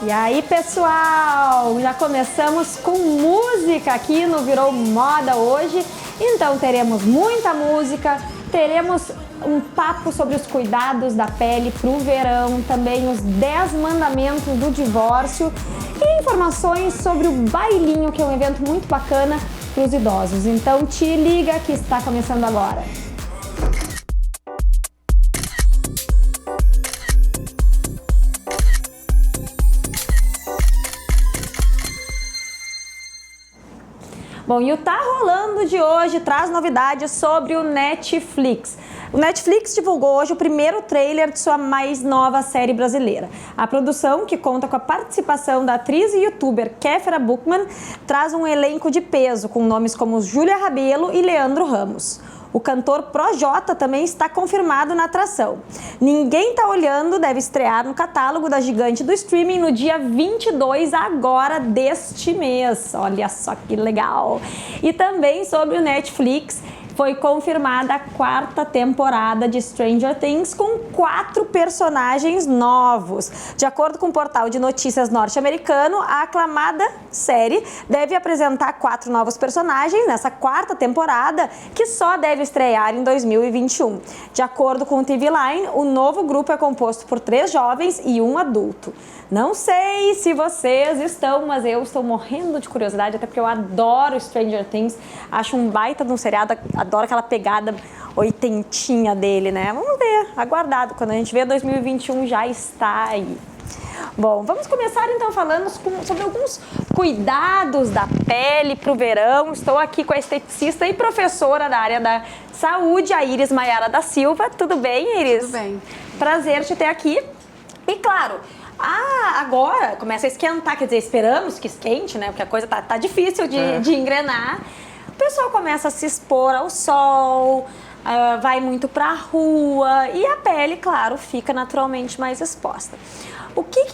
E aí, pessoal, já começamos com música aqui no Virou Moda hoje. Então teremos muita música, teremos um papo sobre os cuidados da pele para o verão, também os 10 mandamentos do divórcio e informações sobre o bailinho, que é um evento muito bacana para os idosos. Então te liga que está começando agora. Bom, e o Tá Rolando de hoje traz novidades sobre o Netflix. O Netflix divulgou hoje o primeiro trailer de sua mais nova série brasileira. A produção, que conta com a participação da atriz e youtuber Kéfera Buchmann, traz um elenco de peso, com nomes como Júlia Rabelo e Leandro Ramos. O cantor Projota também está confirmado na atração. Ninguém Tá Olhando deve estrear no catálogo da gigante do streaming no dia 22 agora deste mês. Olha só que legal! E também sobre o Netflix, foi confirmada a 4ª temporada de Stranger Things com 4 personagens novos. De acordo com o portal de notícias norte-americano, a aclamada série deve apresentar 4 novos personagens nessa 4ª temporada, que só deve estrear em 2021. De acordo com o TV Line, o novo grupo é composto por 3 jovens e 1 adulto. Não sei se vocês estão, mas eu estou morrendo de curiosidade, até porque eu adoro Stranger Things, acho um baita de um seriado, adoro aquela pegada oitentinha dele, né? Vamos ver, aguardado, quando a gente vê 2021 já está aí. Bom, vamos começar então falando sobre alguns cuidados da pele para o verão. Estou aqui com a esteticista e professora da área da saúde, a Iris Maiara da Silva. Tudo bem, Iris? Tudo bem. Prazer te ter aqui. E claro, agora começa a esquentar, quer dizer, esperamos que esquente, né? Porque a coisa tá difícil de engrenar. O pessoal começa a se expor ao sol, vai muito pra rua e a pele, claro, fica naturalmente mais exposta.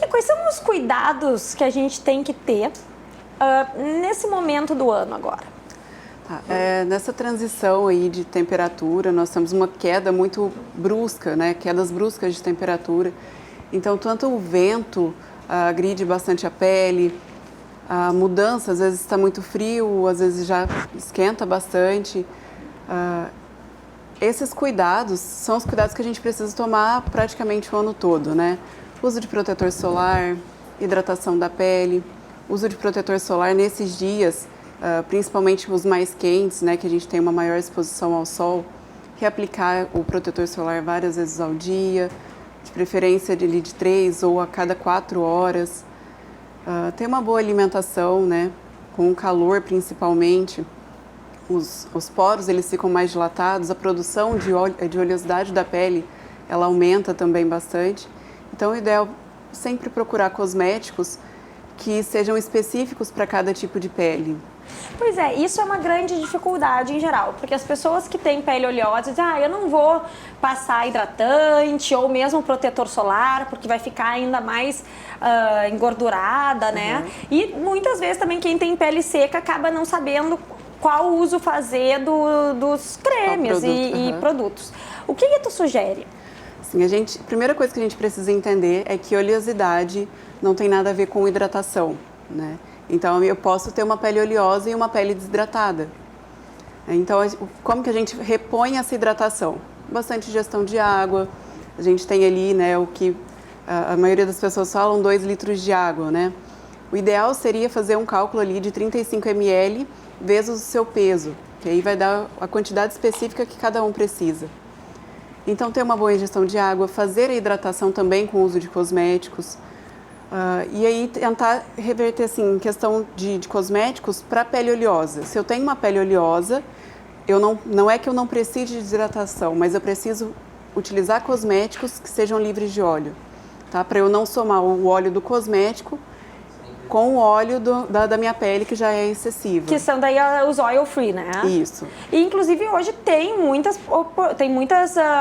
Quais são os cuidados que a gente tem que ter nesse momento do ano agora? Nessa transição aí de temperatura, nós temos uma queda muito brusca, né? Quedas bruscas de temperatura. Então, tanto o vento agride bastante a pele, a mudança, às vezes está muito frio, às vezes já esquenta bastante. Esses cuidados são os cuidados que a gente precisa tomar praticamente o ano todo, né? Uso de protetor solar, hidratação da pele, uso de protetor solar nesses dias, principalmente os mais quentes, né, que a gente tem uma maior exposição ao sol, reaplicar o protetor solar várias vezes ao dia, de preferência de 3 ou a cada 4 horas. Ter uma boa alimentação, né, com o calor principalmente. Os poros eles ficam mais dilatados, a produção de oleosidade da pele ela aumenta também bastante. Então, o ideal é sempre procurar cosméticos que sejam específicos para cada tipo de pele. Pois é, isso é uma grande dificuldade em geral, porque as pessoas que têm pele oleosa dizem, eu não vou passar hidratante ou mesmo protetor solar, porque vai ficar ainda mais engordurada, né? E muitas vezes também quem tem pele seca acaba não sabendo qual uso fazer dos cremes e produtos. O que tu sugere? Sim, a primeira coisa que a gente precisa entender é que oleosidade não tem nada a ver com hidratação, né? Então, eu posso ter uma pele oleosa e uma pele desidratada. Então, como que a gente repõe essa hidratação? Bastante ingestão de água. A gente tem ali, né, o que a maioria das pessoas falam, 2 litros de água, né? O ideal seria fazer um cálculo ali de 35 ml vezes o seu peso, que aí vai dar a quantidade específica que cada um precisa. Então, ter uma boa ingestão de água, fazer a hidratação também com o uso de cosméticos. E aí, tentar reverter, assim, em questão de cosméticos para a pele oleosa. Se eu tenho uma pele oleosa, não é que eu não precise de hidratação, mas eu preciso utilizar cosméticos que sejam livres de óleo, tá? Para eu não somar o óleo do cosmético com o óleo da minha pele, que já é excessiva. Que são daí os oil free, né? Isso. E, inclusive, hoje tem muitas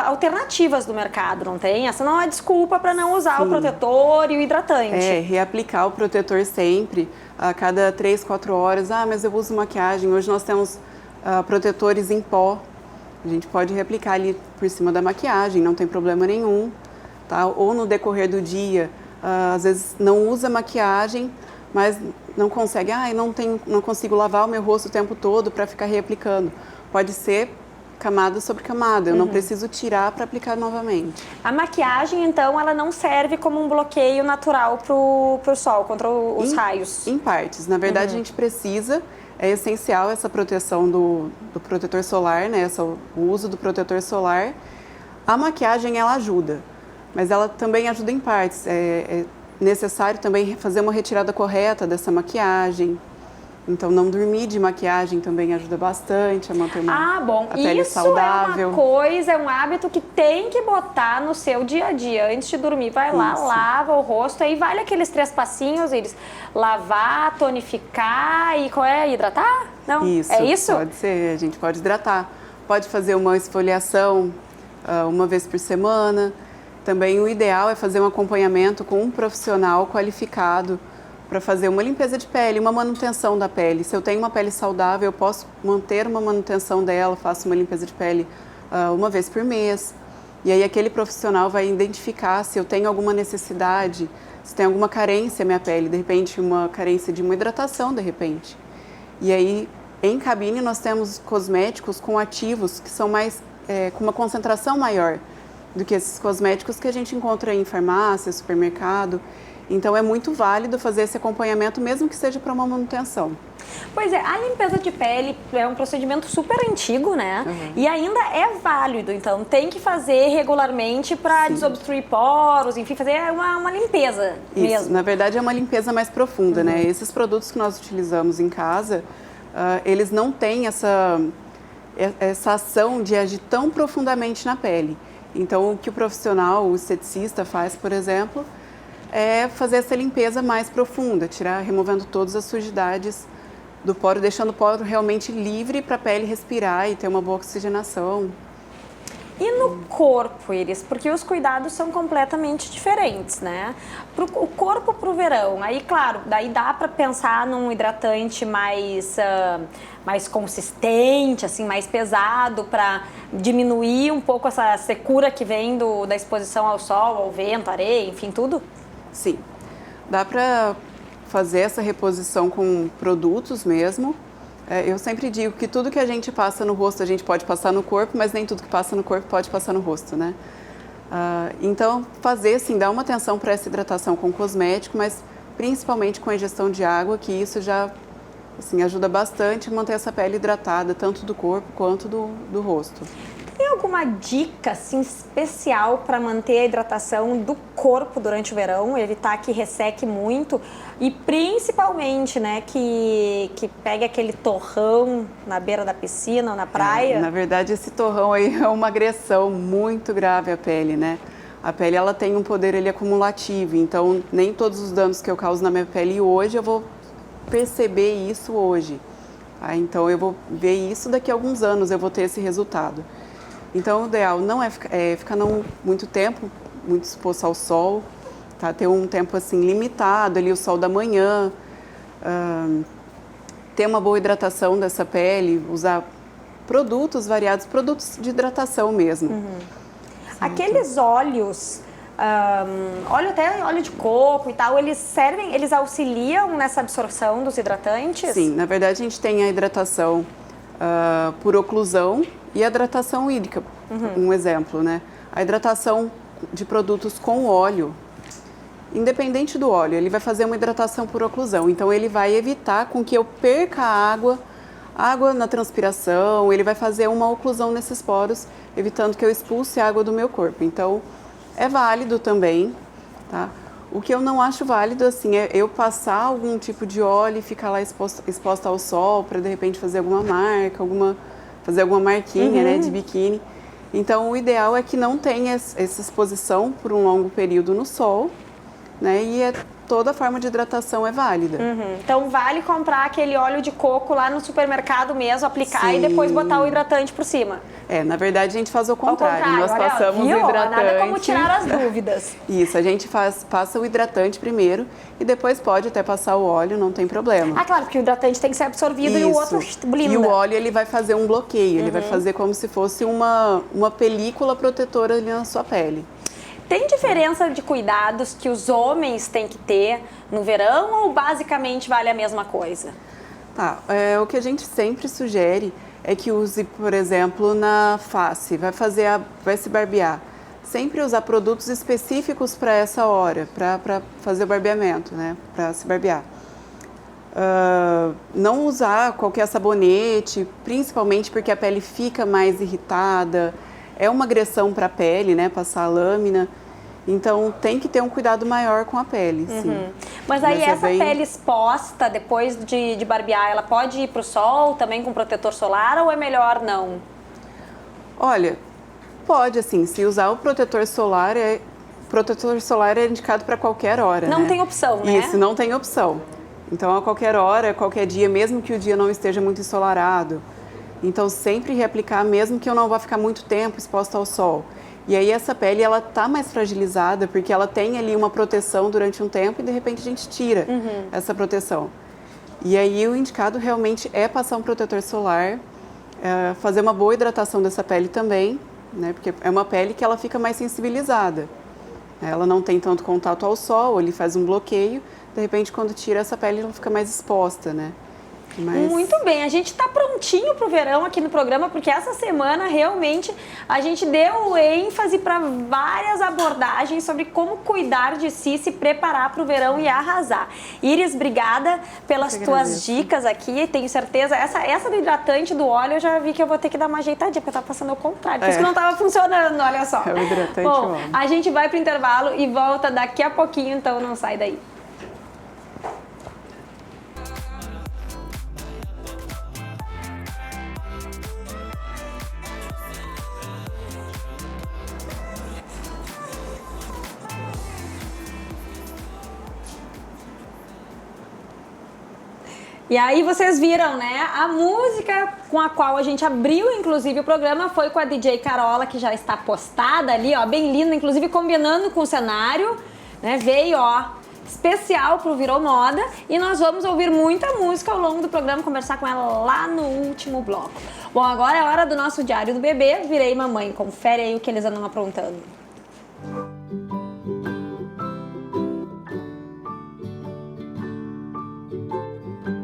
alternativas no mercado, não tem? Essa não é desculpa para não usar o protetor e o hidratante. Reaplicar o protetor sempre, a cada 3, 4 horas. Mas eu uso maquiagem. Hoje nós temos protetores em pó. A gente pode reaplicar ali por cima da maquiagem, não tem problema nenhum. Tá? Ou no decorrer do dia, às vezes não usa maquiagem, mas não consegue, não consigo lavar o meu rosto o tempo todo para ficar reaplicando. Pode ser camada sobre camada, eu não preciso tirar para aplicar novamente. A maquiagem, então, ela não serve como um bloqueio natural pro sol, contra os raios? Em partes. Na verdade, a gente precisa, é essencial essa proteção do protetor solar, né? O uso do protetor solar. A maquiagem, ela ajuda, mas ela também ajuda em partes. É necessário também fazer uma retirada correta dessa maquiagem. Então, não dormir de maquiagem também ajuda bastante a manter a pele saudável. Isso é uma coisa, é um hábito que tem que botar no seu dia a dia. Antes de dormir, vai lá, lava o rosto, aí vale aqueles 3 passinhos, eles lavar, tonificar e hidratar? Não? Isso, é isso? Pode ser, a gente pode hidratar. Pode fazer uma esfoliação uma vez por semana. Também o ideal é fazer um acompanhamento com um profissional qualificado para fazer uma limpeza de pele, uma manutenção da pele. Se eu tenho uma pele saudável, eu posso manter uma manutenção dela, faço uma limpeza de pele uma vez por mês. E aí aquele profissional vai identificar se eu tenho alguma necessidade, se tem alguma carência na minha pele, de repente uma carência de uma hidratação, de repente. E aí em cabine nós temos cosméticos com ativos que são mais, com uma concentração maior do que esses cosméticos que a gente encontra em farmácia, supermercado. Então, é muito válido fazer esse acompanhamento, mesmo que seja para uma manutenção. Pois é, a limpeza de pele é um procedimento super antigo, né? E ainda é válido, então tem que fazer regularmente para desobstruir poros, enfim, fazer uma limpeza mesmo. Na verdade, é uma limpeza mais profunda, né? Esses produtos que nós utilizamos em casa, eles não têm essa ação de agir tão profundamente na pele. Então, o que o profissional, o esteticista faz, por exemplo, é fazer essa limpeza mais profunda, removendo todas as sujidades do poro, deixando o poro realmente livre para a pele respirar e ter uma boa oxigenação. E no corpo, Iris? Porque os cuidados são completamente diferentes, né? O corpo pro verão, aí claro, daí dá para pensar num hidratante mais consistente, assim, mais pesado, para diminuir um pouco essa secura que vem da exposição ao sol, ao vento, areia, enfim, tudo? Sim, dá para fazer essa reposição com produtos mesmo. Eu sempre digo que tudo que a gente passa no rosto a gente pode passar no corpo, mas nem tudo que passa no corpo pode passar no rosto, né? Então, fazer assim, dar uma atenção para essa hidratação com cosmético, mas principalmente com a ingestão de água, que isso já assim, ajuda bastante a manter essa pele hidratada, tanto do corpo quanto do rosto. Tem alguma dica assim, especial para manter a hidratação do corpo durante o verão, evitar que resseque muito e principalmente, né, que pegue aquele torrão na beira da piscina ou na praia? Na verdade, esse torrão aí é uma agressão muito grave à pele, né? A pele ela tem um poder acumulativo, então nem todos os danos que eu causo na minha pele hoje eu vou perceber isso hoje. Então eu vou ver isso daqui a alguns anos, eu vou ter esse resultado. Então, o ideal não é ficar muito tempo, muito exposto ao sol, tá? Ter um tempo assim limitado, ali o sol da manhã, ter uma boa hidratação dessa pele, usar produtos variados, produtos de hidratação mesmo. Aqueles óleos, óleo de coco e tal, eles auxiliam nessa absorção dos hidratantes? Sim, na verdade a gente tem a hidratação por oclusão e a hidratação hídrica, um exemplo, né? A hidratação de produtos com óleo, independente do óleo, ele vai fazer uma hidratação por oclusão, então ele vai evitar com que eu perca água na transpiração, ele vai fazer uma oclusão nesses poros, evitando que eu expulse água do meu corpo. Então, é válido também, tá? O que eu não acho válido, assim, é eu passar algum tipo de óleo e ficar lá exposta ao sol para, de repente, fazer alguma marca, fazer alguma marquinha, né, de biquíni. Então, o ideal é que não tenha essa exposição por um longo período no sol, né, e toda forma de hidratação é válida. Então, vale comprar aquele óleo de coco lá no supermercado mesmo, aplicar e depois botar o hidratante por cima. Na verdade, a gente faz o contrário. Nós passamos o hidratante. Nada como tirar as dúvidas. Isso, a gente passa o hidratante primeiro e depois pode até passar o óleo, não tem problema. Claro, porque o hidratante tem que ser absorvido e o outro blinda. E o óleo, ele vai fazer um bloqueio, ele vai fazer como se fosse uma película protetora ali na sua pele. Tem diferença de cuidados que os homens têm que ter no verão ou basicamente vale a mesma coisa? Tá, o que a gente sempre sugere é que use, por exemplo, na face, vai se barbear. Sempre usar produtos específicos para essa hora, para fazer o barbeamento, né? Para se barbear. Não usar qualquer sabonete, principalmente porque a pele fica mais irritada. É uma agressão para a pele, né? Passar a lâmina. Então, tem que ter um cuidado maior com a pele, sim. Mas aí essa pele exposta, depois de barbear, ela pode ir para o sol também com protetor solar ou é melhor não? Olha, pode, assim, se usar o protetor solar é indicado para qualquer hora, Não né? tem opção, né? Isso, não tem opção. Então, a qualquer hora, qualquer dia, mesmo que o dia não esteja muito ensolarado. Então, sempre reaplicar, mesmo que eu não vá ficar muito tempo exposta ao sol. E aí essa pele, ela tá mais fragilizada porque ela tem ali uma proteção durante um tempo e de repente a gente tira essa proteção. E aí o indicado realmente é passar um protetor solar, fazer uma boa hidratação dessa pele também, né? Porque é uma pele que ela fica mais sensibilizada. Ela não tem tanto contato ao sol, ele faz um bloqueio, de repente quando tira essa pele ela fica mais exposta, né? Mas... Muito bem, a gente está prontinho para o verão aqui no programa, porque essa semana realmente a gente deu ênfase para várias abordagens sobre como cuidar de si, se preparar para o verão e arrasar. Iris, obrigada pelas tuas dicas aqui, tenho certeza, essa do hidratante do óleo eu já vi que eu vou ter que dar uma ajeitadinha, porque eu estava passando ao contrário, por isso que não estava funcionando, olha só. É o hidratante. Bom, a gente vai para o intervalo e volta daqui a pouquinho, então não sai daí. E aí vocês viram, né? A música com a qual a gente abriu, inclusive, o programa foi com a DJ Carola, que já está postada ali, ó, bem linda, inclusive combinando com o cenário, né? Veio, ó, especial pro Virou Moda. E nós vamos ouvir muita música ao longo do programa, conversar com ela lá no último bloco. Bom, agora é hora do nosso Diário do Bebê. Virei mamãe. Confere aí o que eles andam aprontando.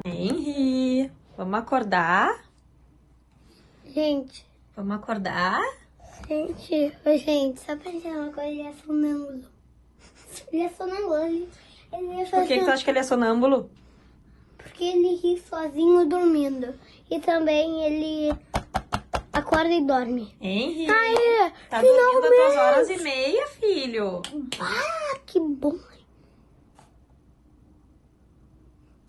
Henry, vamos acordar? Gente, Vamos acordar? gente, só pra dizer uma coisa, ele é sonâmbulo. Ele é sonâmbulo, ele Por que tu acha que ele é sonâmbulo? Porque ele ri sozinho dormindo. E também ele acorda e dorme. Henry, Aí, tá finalmente. dormindo às 2h30, filho. Ah, que bom.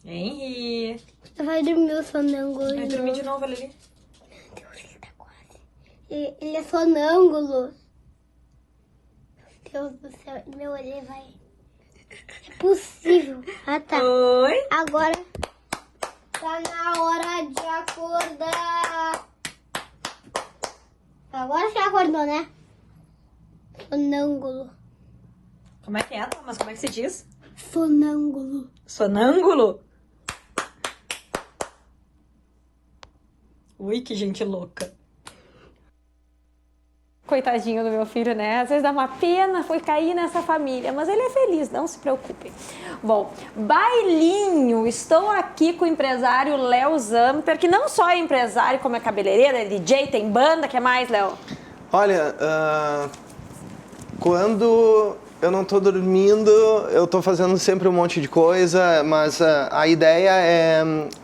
Henry, Vai dormir o sonâmbulo. vai dormir de novo, Lili. Meu Deus, ele tá quase. Ele é sonâmbulo. Meu Deus do céu, meu olho vai... É possível. Ah, tá. Oi? Agora tá na hora de acordar. Agora você acordou, né? Sonâmbulo. Como é que é, Thomas? Como é que se diz? Sonâmbulo. Sonâmbulo? Ui, que gente louca. Coitadinho do meu filho, né? Às vezes dá uma pena, foi cair nessa família, mas ele é feliz, não se preocupem. Bom, bailinho, estou aqui com o empresário Léo Zamper, que não só é empresário, como é cabeleireiro, é DJ, tem banda, que é mais, Léo? Olha, quando eu não tô dormindo, eu tô fazendo sempre um monte de coisa, mas a ideia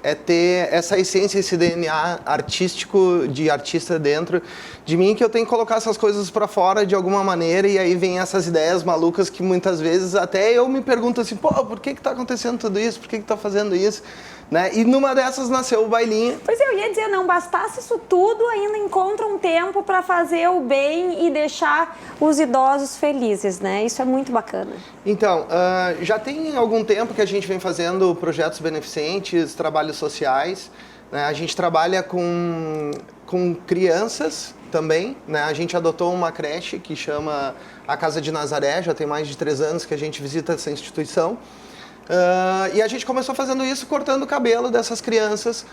é ter essa essência, esse DNA artístico, de artista dentro de mim, que eu tenho que colocar essas coisas pra fora de alguma maneira, e aí vem essas ideias malucas que muitas vezes até eu me pergunto assim, pô, por que tá acontecendo tudo isso? Por que tá fazendo isso? Né? E numa dessas nasceu o bailinho. Pois eu ia dizer, não bastasse isso tudo, ainda encontra um tempo para fazer o bem e deixar os idosos felizes, né? Isso é muito bacana. Então, já tem algum tempo que a gente vem fazendo projetos beneficentes, trabalhos sociais, né? A gente trabalha com crianças também, né? A gente adotou uma creche que chama a Casa de Nazaré, já tem mais de 3 anos que a gente visita essa instituição. E a gente começou fazendo isso, cortando o cabelo dessas crianças.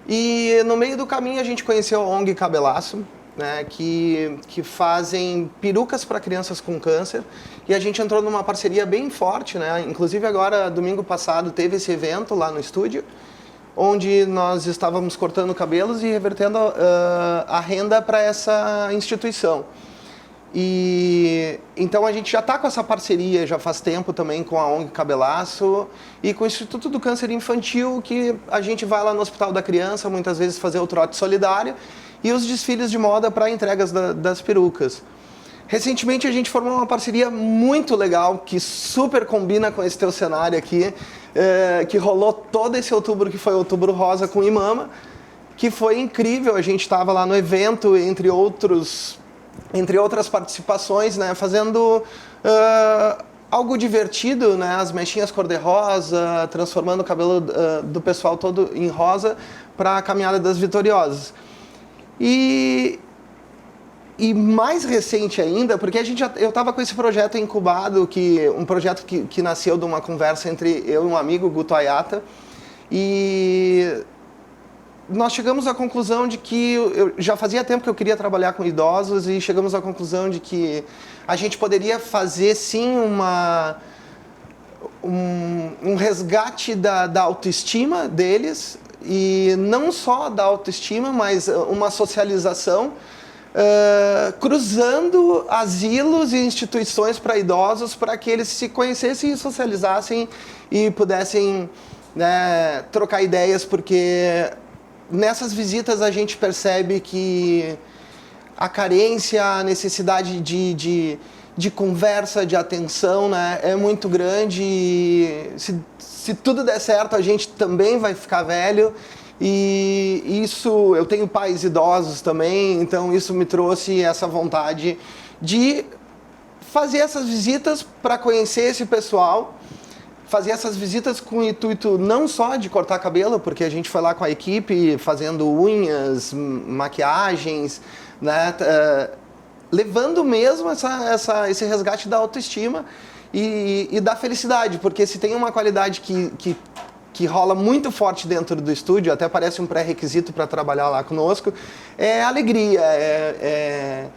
E no meio do caminho a gente conheceu a ONG Cabelaço, né, que fazem perucas para crianças com câncer, e a gente entrou numa parceria bem forte, né? Inclusive agora, domingo passado, teve esse evento lá no estúdio, onde nós estávamos cortando cabelos e revertendo a renda para essa instituição. E então a gente já está com essa parceria já faz tempo também com a ONG Cabelaço e com o Instituto do Câncer Infantil, que a gente vai lá no Hospital da Criança muitas vezes fazer o trote solidário e os desfiles de moda para entregas das perucas. Recentemente a gente formou uma parceria muito legal que super combina com esse teu cenário aqui, que rolou todo esse outubro, que foi Outubro Rosa com Imama, que foi incrível. A gente estava lá no evento, entre outras participações, né, fazendo algo divertido, né, as mechinhas cor-de-rosa, transformando o cabelo do pessoal todo em rosa para a Caminhada das Vitoriosas. E mais recente ainda, porque eu estava com esse projeto incubado, um projeto que nasceu de uma conversa entre eu e um amigo, Guto Ayata, e nós chegamos à conclusão de que eu já fazia tempo que eu queria trabalhar com idosos e chegamos à conclusão de que a gente poderia fazer sim um resgate da autoestima deles, e não só da autoestima, mas uma socialização cruzando asilos e instituições para idosos, para que eles se conhecessem e socializassem e pudessem, né, trocar ideias, porque nessas visitas a gente percebe que a carência, a necessidade de conversa, de atenção, né, é muito grande, e se tudo der certo a gente também vai ficar velho. E isso, eu tenho pais idosos também, então isso me trouxe essa vontade de fazer essas visitas para conhecer esse pessoal, fazer essas visitas com o intuito não só de cortar cabelo, porque a gente foi lá com a equipe fazendo unhas, maquiagens, né, levando mesmo esse resgate da autoestima e da felicidade, porque se tem uma qualidade que rola muito forte dentro do estúdio, até parece um pré-requisito para trabalhar lá conosco, é a alegria, é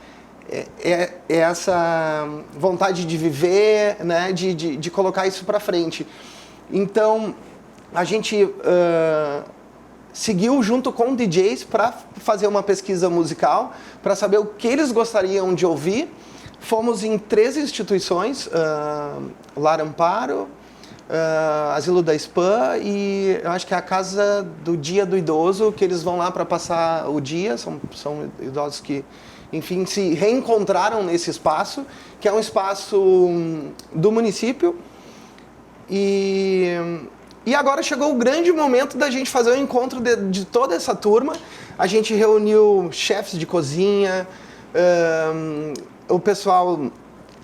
essa vontade de viver, né, de colocar isso para frente. Então, a gente seguiu junto com DJs para fazer uma pesquisa musical, para saber o que eles gostariam de ouvir. Fomos em 3 instituições, Lar Amparo, Asilo da Spam e eu acho que é a Casa do Dia do Idoso, que eles vão lá para passar o dia. São idosos que, enfim, se reencontraram nesse espaço, que é um espaço do município. E agora chegou o grande momento da gente fazer o encontro de toda essa turma. A gente reuniu chefes de cozinha, o pessoal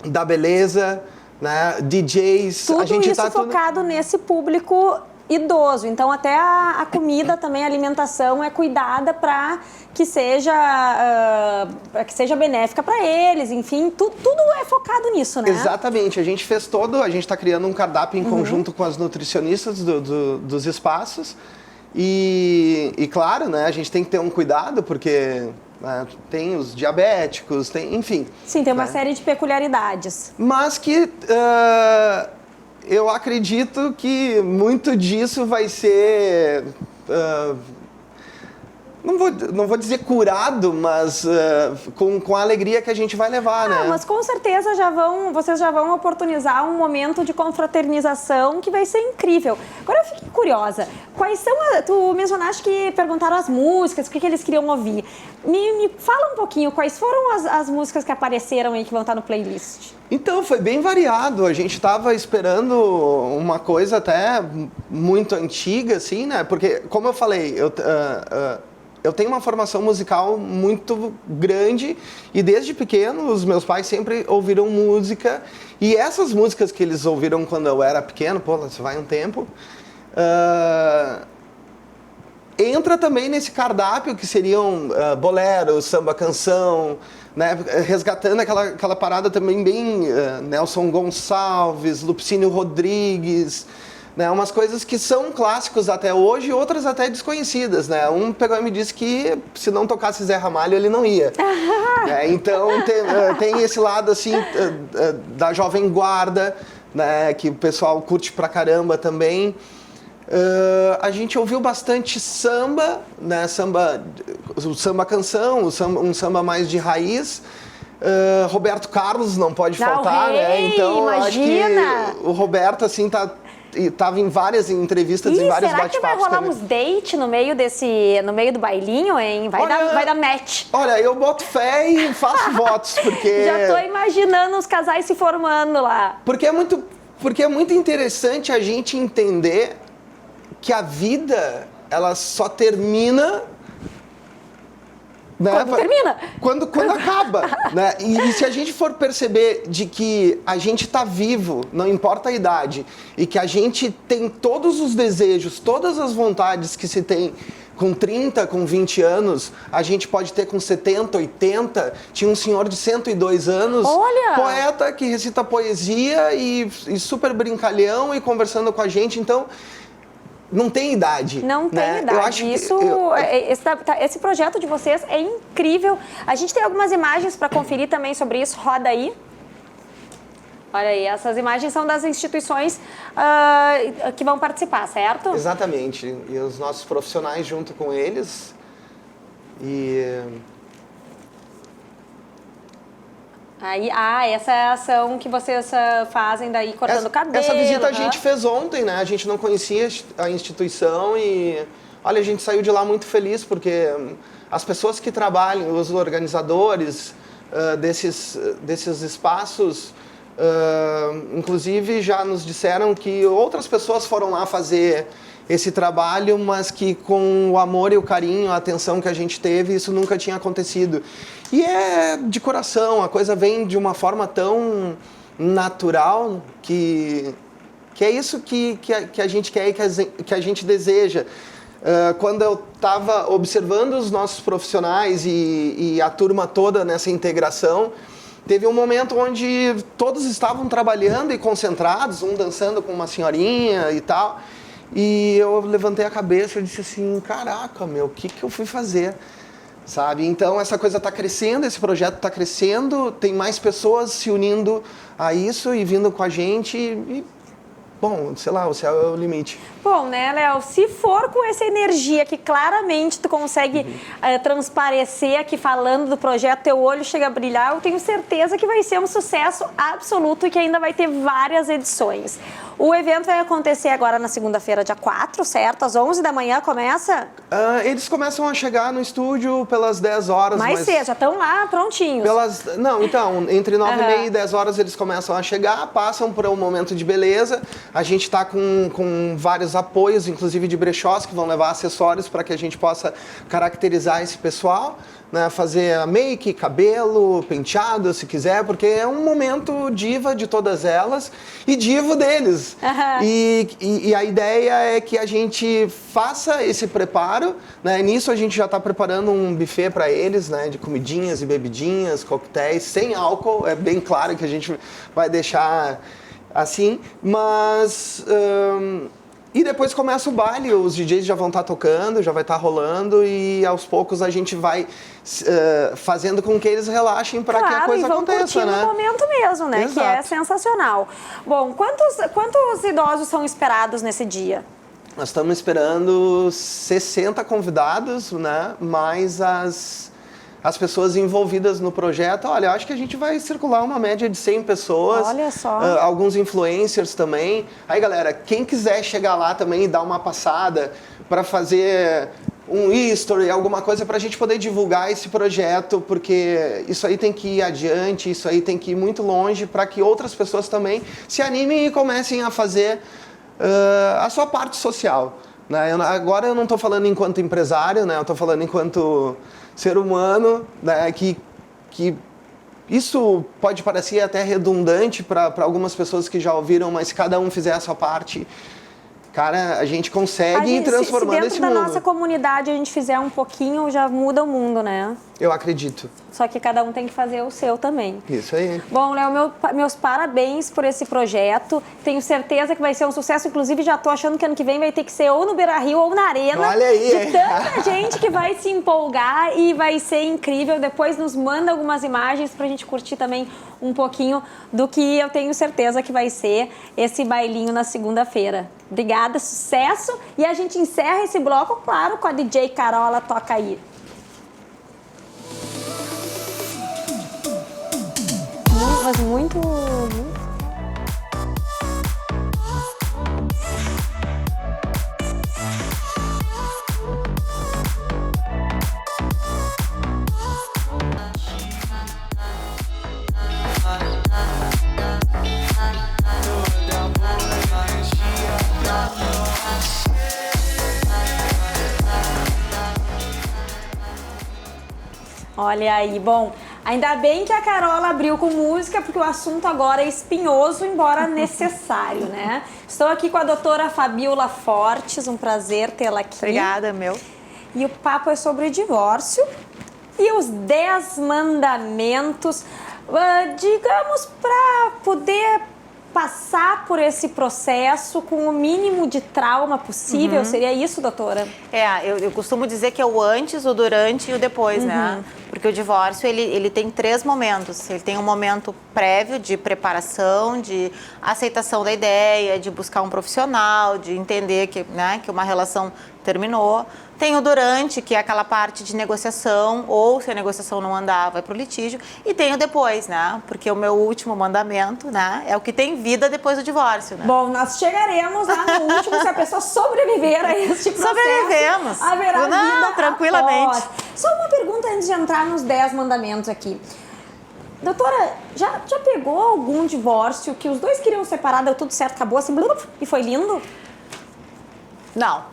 da beleza, né, DJs. Tudo a gente isso focado nesse público idoso. Então, até a comida também, a alimentação é cuidada para que seja benéfica para eles. Enfim, tudo é focado nisso, né? Exatamente. A gente fez a gente está criando um cardápio em conjunto com as nutricionistas dos espaços. E claro, né, a gente tem que ter um cuidado, porque tem os diabéticos, enfim. Sim, tem uma né, série de peculiaridades. Mas que eu acredito que muito disso vai ser, não vou dizer curado, mas com a alegria que a gente vai levar, né? Mas com certeza vocês já vão oportunizar um momento de confraternização que vai ser incrível. Agora eu fiquei curiosa, quais são, tu mencionaste que perguntaram as músicas, o que eles queriam ouvir. Me fala um pouquinho, quais foram as músicas que apareceram aí, que vão estar no playlist? Então, foi bem variado. A gente estava esperando uma coisa até muito antiga, assim, né? Porque, como eu falei, eu tenho uma formação musical muito grande e desde pequeno os meus pais sempre ouviram música, e essas músicas que eles ouviram quando eu era pequeno, isso vai um tempo, entra também nesse cardápio que seriam bolero, samba canção, né, resgatando aquela parada também bem Nelson Gonçalves, Lupicínio Rodrigues, né? Umas coisas que são clássicos até hoje, outras até desconhecidas, né? Um pegou e me disse que se não tocasse Zé Ramalho, ele não ia. Então tem esse lado assim da Jovem Guarda, né? Que o pessoal curte pra caramba também. A gente ouviu bastante samba, né? O samba canção, um samba mais de raiz. Roberto Carlos não pode faltar, né? Então imagina. eu acho que o Roberto assim tava em várias entrevistas, em vários será que vai bate-papos rolar também. uns date no meio do bailinho, hein? Vai dar match. Olha, eu boto fé e faço votos, porque Já tô imaginando os casais se formando lá. porque é muito interessante a gente entender que a vida ela só termina, né? Quando termina? Quando acaba, né? E se a gente for perceber de que a gente está vivo, não importa a idade, e que a gente tem todos os desejos, todas as vontades que se tem com 30, com 20 anos, a gente pode ter com 70, 80. Tinha um senhor de 102 anos, Olha! poeta que recita poesia e super brincalhão e conversando com a gente. Então, não tem idade. Não tem né? idade. Eu acho Esse projeto de vocês é incrível. A gente tem algumas imagens para conferir também sobre isso. Roda aí. Olha aí, essas imagens são das instituições que vão participar, certo? Exatamente. E os nossos profissionais junto com eles. E Aí, essa é a ação que vocês fazem daí, cortando o cabelo. Essa visita a né? gente fez ontem, né? A gente não conhecia a instituição e, olha, a gente saiu de lá muito feliz porque as pessoas que trabalham, os organizadores desses espaços, inclusive já nos disseram que outras pessoas foram lá fazer esse trabalho, mas que com o amor e o carinho, a atenção que a gente teve, isso nunca tinha acontecido. E é de coração, a coisa vem de uma forma tão natural que é isso que a gente quer e que a gente deseja. Quando eu estava observando os nossos profissionais e a turma toda nessa integração, teve um momento onde todos estavam trabalhando e concentrados, um dançando com uma senhorinha e tal. E eu levantei a cabeça e disse assim, caraca, meu, o que eu fui fazer? Sabe? Então essa coisa está crescendo, esse projeto está crescendo, tem mais pessoas se unindo a isso e vindo com a gente e bom, sei lá, o céu é o limite. Bom, né, Léo, se for com essa energia que claramente tu consegue transparecer aqui falando do projeto, teu olho chega a brilhar, eu tenho certeza que vai ser um sucesso absoluto e que ainda vai ter várias edições. O evento vai acontecer agora na segunda-feira, dia 4, certo? Às 11 da manhã começa? Eles começam a chegar no estúdio pelas 10 horas. Mais cedo, já estão lá prontinhos. Não, então, entre 9h30 e 10 horas eles começam a chegar, passam por um momento de beleza. A gente está com vários apoios, inclusive de brechós, que vão levar acessórios para que a gente possa caracterizar esse pessoal, né? Fazer a make, cabelo, penteado, se quiser, porque é um momento diva de todas elas e divo deles. E a ideia é que a gente faça esse preparo, né? Nisso a gente já está preparando um buffet para eles, né? De comidinhas e bebidinhas, coquetéis, sem álcool, é bem claro que a gente vai deixar assim, mas e depois começa o baile, os DJs já vão estar tocando, já vai estar rolando e aos poucos a gente vai fazendo com que eles relaxem para que a coisa aconteça, né? No momento mesmo, né? Exato. Que é sensacional. Bom, quantos idosos são esperados nesse dia? Nós estamos esperando 60 convidados, né? Mais as pessoas envolvidas no projeto. Olha, eu acho que a gente vai circular uma média de 100 pessoas. Olha só. Alguns influencers também. Aí, galera, quem quiser chegar lá também e dar uma passada para fazer um history, alguma coisa para a gente poder divulgar esse projeto, porque isso aí tem que ir adiante, isso aí tem que ir muito longe para que outras pessoas também se animem e comecem a fazer a sua parte social. Né? Agora eu não estou falando enquanto empresário, né? Eu estou falando enquanto ser humano, né? Que isso pode parecer até redundante para algumas pessoas que já ouviram, mas se cada um fizer a sua parte, cara, a gente consegue ir transformando esse mundo. Se dentro da nossa comunidade a gente fizer um pouquinho, já muda o mundo, né? Eu acredito. Só que cada um tem que fazer o seu também. Isso aí. Bom, Léo, meus parabéns por esse projeto. Tenho certeza que vai ser um sucesso. Inclusive, já tô achando que ano que vem vai ter que ser ou no Beira-Rio ou na Arena. Olha aí, de tanta gente que vai se empolgar e vai ser incrível. Depois nos manda algumas imagens pra gente curtir também um pouquinho do que eu tenho certeza que vai ser esse bailinho na segunda-feira. Obrigada, sucesso. E a gente encerra esse bloco, claro, com a DJ Carola Toca Aí. Mas muito... Olha aí, bom, ainda bem que a Carola abriu com música, porque o assunto agora é espinhoso, embora necessário, né? Estou aqui com a doutora Fabiola Fortes, um prazer tê-la aqui. Obrigada, meu. E o papo é sobre divórcio e os 10 mandamentos, digamos, para poder passar por esse processo com o mínimo de trauma possível. Seria isso, doutora? Eu costumo dizer que é o antes, o durante e o depois, né? Porque o divórcio, ele tem 3 momentos. Ele tem um momento prévio de preparação, de aceitação da ideia, de buscar um profissional, de entender que, né, que uma relação terminou. Tem o durante, que é aquela parte de negociação, ou se a negociação não andar, vai para o litígio. E tem o depois, né? Porque o meu último mandamento, né, é o que tem vida depois do divórcio, né? Bom, nós chegaremos lá no último, se a pessoa sobreviver a este processo. Sobrevivemos. Haverá vida tranquilamente. após. Só uma pergunta antes de entrar nos 10 mandamentos aqui. Doutora, já pegou algum divórcio que os dois queriam separar, deu tudo certo, acabou assim, bluf, e foi lindo? Não.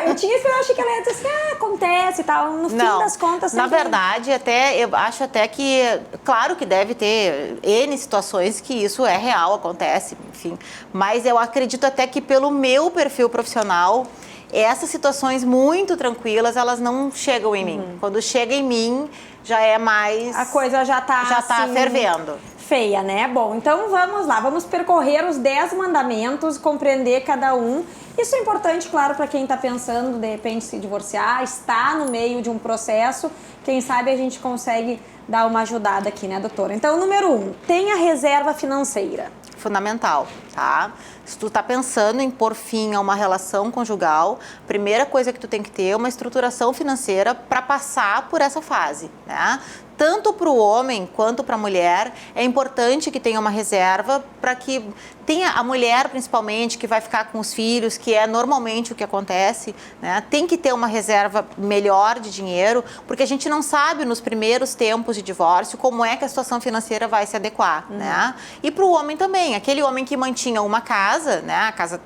Eu tinha esperado, achei que ela ia dizer assim, acontece e tal. No fim das contas... Na sempre... verdade, eu acho até que... Claro que deve ter N situações que isso é real, acontece, enfim. Mas eu acredito até que pelo meu perfil profissional, essas situações muito tranquilas, elas não chegam em mim. Quando chega em mim, já é mais... A coisa já tá assim, fervendo. Feia, né? Bom, então vamos lá, vamos percorrer os 10 mandamentos, compreender cada um. Isso é importante, claro, para quem está pensando, de repente, se divorciar, está no meio de um processo. Quem sabe a gente consegue dar uma ajudada aqui, né, doutora? Então, número 1, tenha reserva financeira. Fundamental, tá? Se tu tá pensando em pôr fim a uma relação conjugal, primeira coisa que tu tem que ter é uma estruturação financeira para passar por essa fase, né? Tanto para o homem quanto para a mulher, é importante que tenha uma reserva para que tenha a mulher, principalmente, que vai ficar com os filhos, que é normalmente o que acontece, né? Tem que ter uma reserva melhor de dinheiro, porque a gente não sabe nos primeiros tempos de divórcio como é que a situação financeira vai se adequar, né? E para o homem também, aquele homem que mantinha uma casa, né? A casa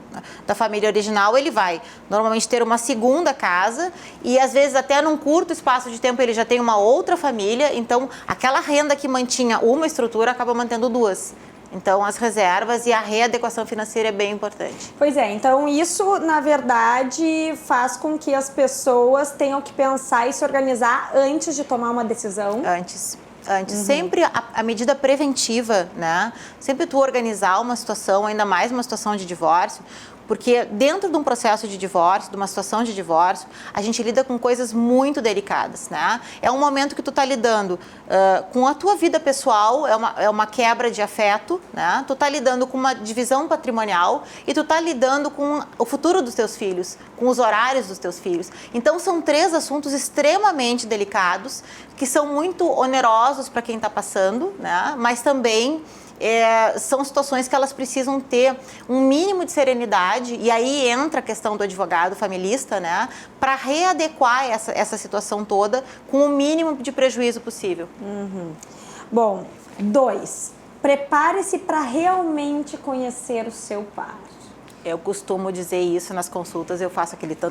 da família original, ele vai normalmente ter uma segunda casa e às vezes até num curto espaço de tempo ele já tem uma outra família. Então, aquela renda que mantinha uma estrutura acaba mantendo duas. Então, as reservas e a readequação financeira é bem importante. Pois é, então isso, na verdade, faz com que as pessoas tenham que pensar e se organizar antes de tomar uma decisão. Antes. Sempre a medida preventiva, né? Sempre tu organizar uma situação, ainda mais uma situação de divórcio, porque dentro de um processo de divórcio, de uma situação de divórcio, a gente lida com coisas muito delicadas, né? É um momento que tu tá lidando com a tua vida pessoal, é uma quebra de afeto, né? Tu tá lidando com uma divisão patrimonial e tu tá lidando com o futuro dos teus filhos, com os horários dos teus filhos. Então, são 3 assuntos extremamente delicados, que são muito onerosos para quem está passando, né? Mas também... são situações que elas precisam ter um mínimo de serenidade e aí entra a questão do advogado familista, né, para readequar essa situação toda com o mínimo de prejuízo possível. Bom, 2, prepare-se para realmente conhecer o seu par. Eu costumo dizer isso nas consultas, eu faço aquele tan.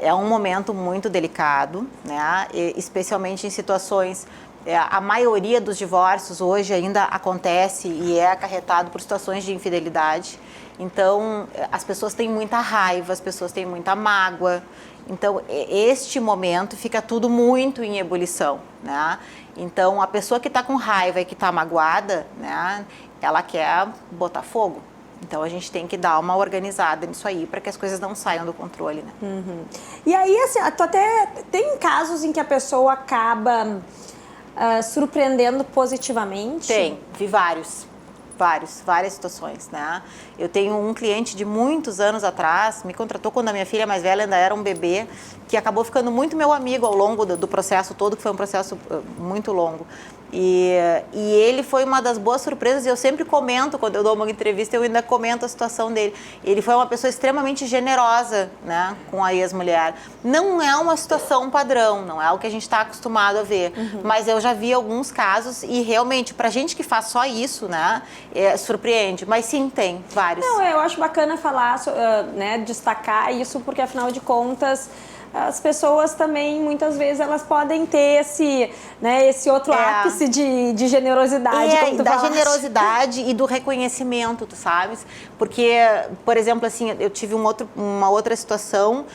É um momento muito delicado, né, especialmente em situações A maioria dos divórcios hoje ainda acontece e é acarretado por situações de infidelidade. Então, as pessoas têm muita raiva, as pessoas têm muita mágoa. Então, este momento fica tudo muito em ebulição, né? Então, a pessoa que está com raiva e que está magoada, né, ela quer botar fogo. Então, a gente tem que dar uma organizada nisso aí para que as coisas não saiam do controle, né? Uhum. E aí, assim, tu até tem casos em que a pessoa acaba surpreendendo positivamente? Tem, vi várias situações, né? Eu tenho um cliente de muitos anos atrás, me contratou quando a minha filha mais velha ainda era um bebê, que acabou ficando muito meu amigo ao longo do processo todo, que foi um processo muito longo. E ele foi uma das boas surpresas, e eu sempre comento, quando eu dou uma entrevista, eu ainda comento a situação dele. Ele foi uma pessoa extremamente generosa, né, com a ex-mulher. Não é uma situação padrão, não é o que a gente está acostumado a ver, mas eu já vi alguns casos e realmente, pra gente que faz só isso, né, surpreende. Mas sim, tem vários. Não, eu acho bacana falar, né, destacar isso, porque afinal de contas, as pessoas também, muitas vezes, elas podem ter esse outro ápice de generosidade. Como tu da falaste. generosidade e do reconhecimento, tu sabes? Porque, por exemplo, assim, eu tive uma outra situação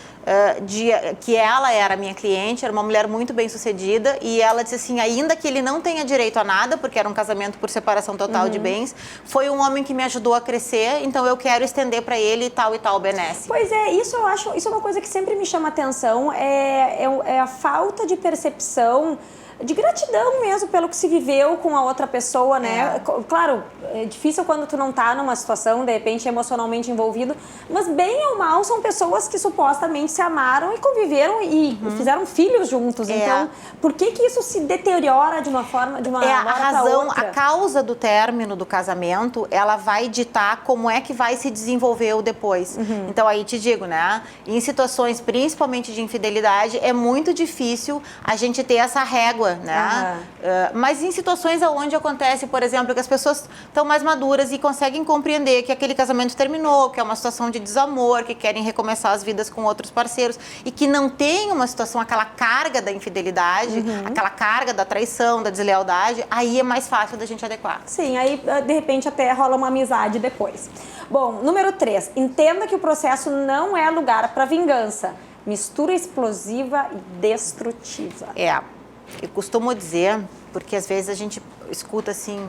que ela era minha cliente, era uma mulher muito bem sucedida, e ela disse assim, ainda que ele não tenha direito a nada, porque era um casamento por separação total de bens, foi um homem que me ajudou a crescer, então eu quero estender para ele tal e tal benesse. Pois é, isso eu acho, isso é uma coisa que sempre me chama atenção, é a falta de percepção, de gratidão mesmo pelo que se viveu com a outra pessoa, né? Claro, é difícil quando tu não tá numa situação, de repente, emocionalmente envolvido, mas bem ou mal são pessoas que supostamente se amaram e conviveram e fizeram filhos juntos. Então, por que isso se deteriora de uma forma, de uma hora pra outra? A causa do término do casamento, ela vai ditar como é que vai se desenvolver o depois. Então, aí te digo, né? Em situações, principalmente de infidelidade, é muito difícil a gente ter essa régua, né? Mas em situações onde acontece, por exemplo, que as pessoas estão mais maduras e conseguem compreender que aquele casamento terminou, que é uma situação de desamor, que querem recomeçar as vidas com outros parceiros e que não tem uma situação, aquela carga da infidelidade, aquela carga da traição, da deslealdade, aí é mais fácil da gente adequar. Sim, aí de repente até rola uma amizade depois. Bom, número 3, entenda que o processo não é lugar para vingança. Mistura explosiva e destrutiva. Eu costumo dizer, porque às vezes a gente escuta assim,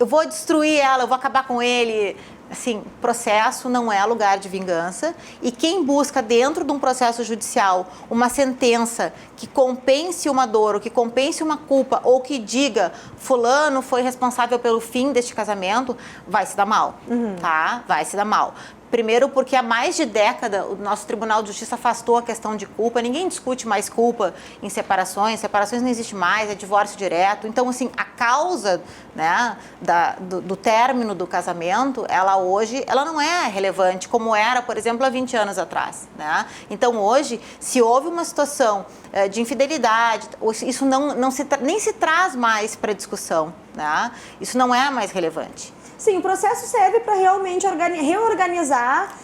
eu vou destruir ela, eu vou acabar com ele. Assim, processo não é lugar de vingança, e quem busca dentro de um processo judicial uma sentença que compense uma dor, ou que compense uma culpa, ou que diga fulano foi responsável pelo fim deste casamento, vai se dar mal, tá? Vai se dar mal. Primeiro porque há mais de década o nosso Tribunal de Justiça afastou a questão de culpa, ninguém discute mais culpa em separações não existe mais, é divórcio direto. Então, assim, a causa, né, do término do casamento, ela hoje, ela não é relevante como era, por exemplo, há 20 anos atrás, né? Então, hoje, se houve uma situação de infidelidade, isso nem se traz mais para discussão, né? Isso não é mais relevante. Sim, o processo serve para realmente reorganizar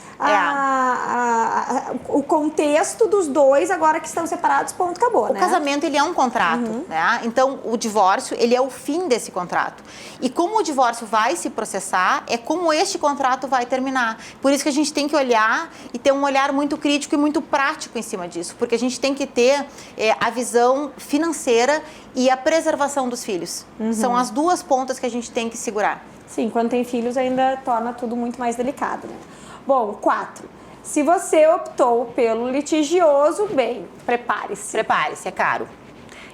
o contexto dos dois, agora que estão separados, ponto, acabou, né? O casamento, ele é um contrato, né? Então, o divórcio, ele é o fim desse contrato. E como o divórcio vai se processar, é como este contrato vai terminar. Por isso que a gente tem que olhar e ter um olhar muito crítico e muito prático em cima disso, porque a gente tem que ter a visão financeira e a preservação dos filhos. São as duas pontas que a gente tem que segurar. Sim, quando tem filhos ainda torna tudo muito mais delicado, né? Bom, 4. Se você optou pelo litigioso, bem, prepare-se. Prepare-se, é caro.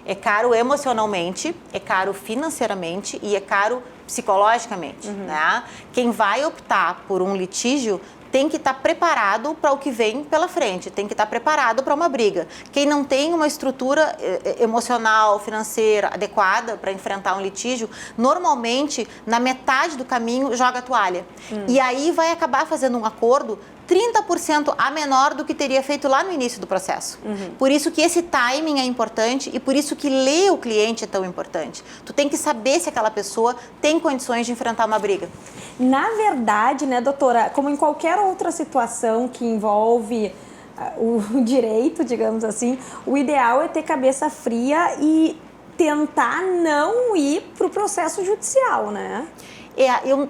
É caro emocionalmente, é caro financeiramente e é caro psicologicamente, né? Quem vai optar por um litígio tem que estar preparado para o que vem pela frente, tem que estar preparado para uma briga. Quem não tem uma estrutura emocional, financeira adequada para enfrentar um litígio, normalmente, na metade do caminho, joga a toalha. E aí vai acabar fazendo um acordo 30% a menor do que teria feito lá no início do processo. Por isso que esse timing é importante e por isso que ler o cliente é tão importante. Tu tem que saber se aquela pessoa tem condições de enfrentar uma briga. Na verdade, né, doutora, como em qualquer outra situação que envolve o direito, digamos assim, o ideal é ter cabeça fria e tentar não ir pro processo judicial, né?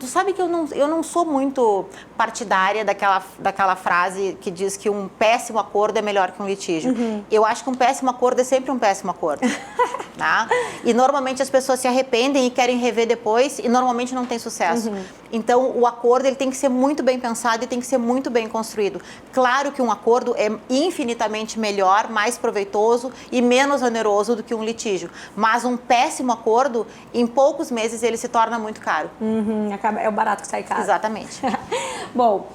Tu sabe que eu não sou muito partidária daquela frase que diz que um péssimo acordo é melhor que um litígio. Eu acho que um péssimo acordo é sempre um péssimo acordo. Tá? E normalmente as pessoas se arrependem e querem rever depois e normalmente não tem sucesso. Então o acordo ele tem que ser muito bem pensado e tem que ser muito bem construído. Claro que um acordo é infinitamente melhor, mais proveitoso e menos oneroso do que um litígio. Mas um péssimo acordo, em poucos meses ele se torna muito caro. É o barato que sai caro. Exatamente. Bom,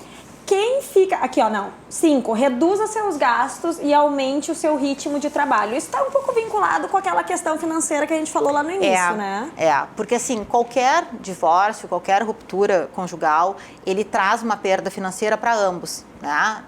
quem fica... Aqui, ó, não. 5, reduza seus gastos e aumente o seu ritmo de trabalho. Isso está um pouco vinculado com aquela questão financeira que a gente falou lá no início, né? Porque assim, qualquer divórcio, qualquer ruptura conjugal, ele traz uma perda financeira para ambos, né?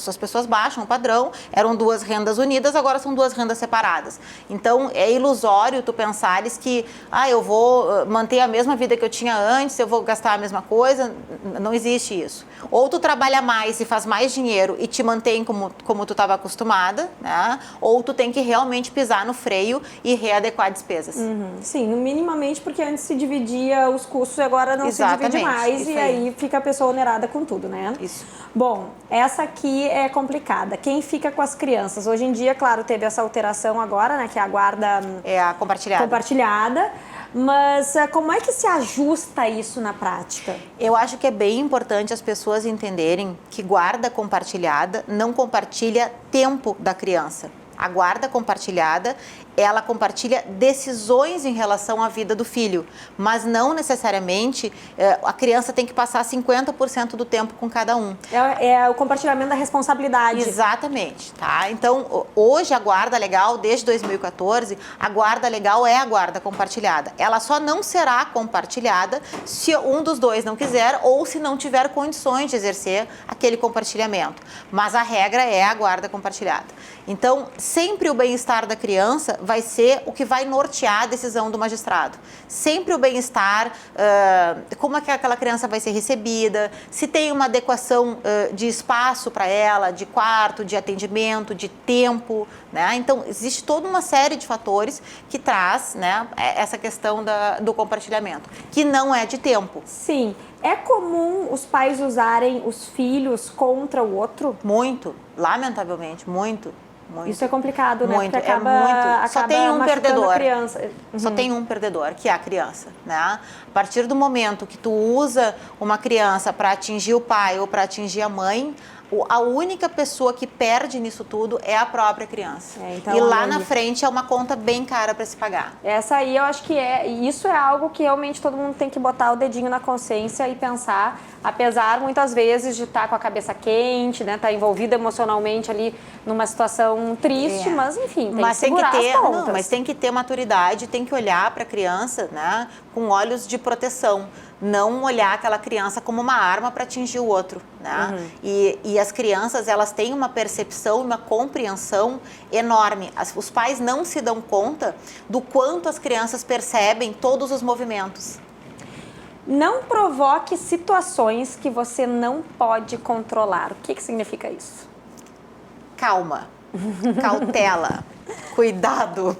As pessoas baixam o padrão, eram 2 rendas unidas, agora são 2 rendas separadas. Então, é ilusório tu pensares que, eu vou manter a mesma vida que eu tinha antes, eu vou gastar a mesma coisa. Não existe isso. Ou tu trabalha mais e faz mais dinheiro e te mantém como tu estava acostumada, né? Ou tu tem que realmente pisar no freio e readequar despesas. Sim, minimamente, porque antes se dividia os custos e agora não se divide mais. E aí fica a pessoa onerada com tudo, né? Isso. Bom, essa aqui é complicada. Quem fica com as crianças? Hoje em dia, claro, teve essa alteração agora, né? Que é a guarda... É a compartilhada. Mas como é que se ajusta isso na prática? Eu acho que é bem importante as pessoas entenderem que guarda compartilhada não compartilha tempo da criança. A guarda compartilhada, ela compartilha decisões em relação à vida do filho, mas não necessariamente a criança tem que passar 50% do tempo com cada um. É o compartilhamento da responsabilidade. Exatamente, tá? Então, hoje a guarda legal, desde 2014, a guarda legal é a guarda compartilhada. Ela só não será compartilhada se um dos dois não quiser ou se não tiver condições de exercer aquele compartilhamento. Mas a regra é a guarda compartilhada. Então, sempre o bem-estar da criança vai ser o que vai nortear a decisão do magistrado. Sempre o bem-estar, como é que aquela criança vai ser recebida, se tem uma adequação de espaço para ela, de quarto, de atendimento, de tempo, né? Então, existe toda uma série de fatores que traz, né, essa questão do compartilhamento, que não é de tempo. Sim. É comum os pais usarem os filhos contra o outro? Muito, lamentavelmente, muito. Muito. Isso é complicado, né? Muito, porque acaba Só tem um perdedor. A criança. Só tem um perdedor, que é a criança, né? A partir do momento que tu usa uma criança para atingir o pai ou para atingir a mãe, a única pessoa que perde nisso tudo é a própria criança. Então, e lá na frente é uma conta bem cara para se pagar. Essa aí eu acho que isso é algo que realmente todo mundo tem que botar o dedinho na consciência e pensar, apesar muitas vezes de estar com a cabeça quente, né, estar envolvido emocionalmente ali numa situação triste, mas enfim, tem que segurar as pontas. Não, mas tem que ter maturidade, tem que olhar para a criança, né, com olhos de proteção. Não olhar aquela criança como uma arma para atingir o outro, né? E as crianças, elas têm uma percepção e uma compreensão enorme. Os pais não se dão conta do quanto as crianças percebem todos os movimentos. Não provoque situações que você não pode controlar. O que significa isso? Calma, cautela, cuidado.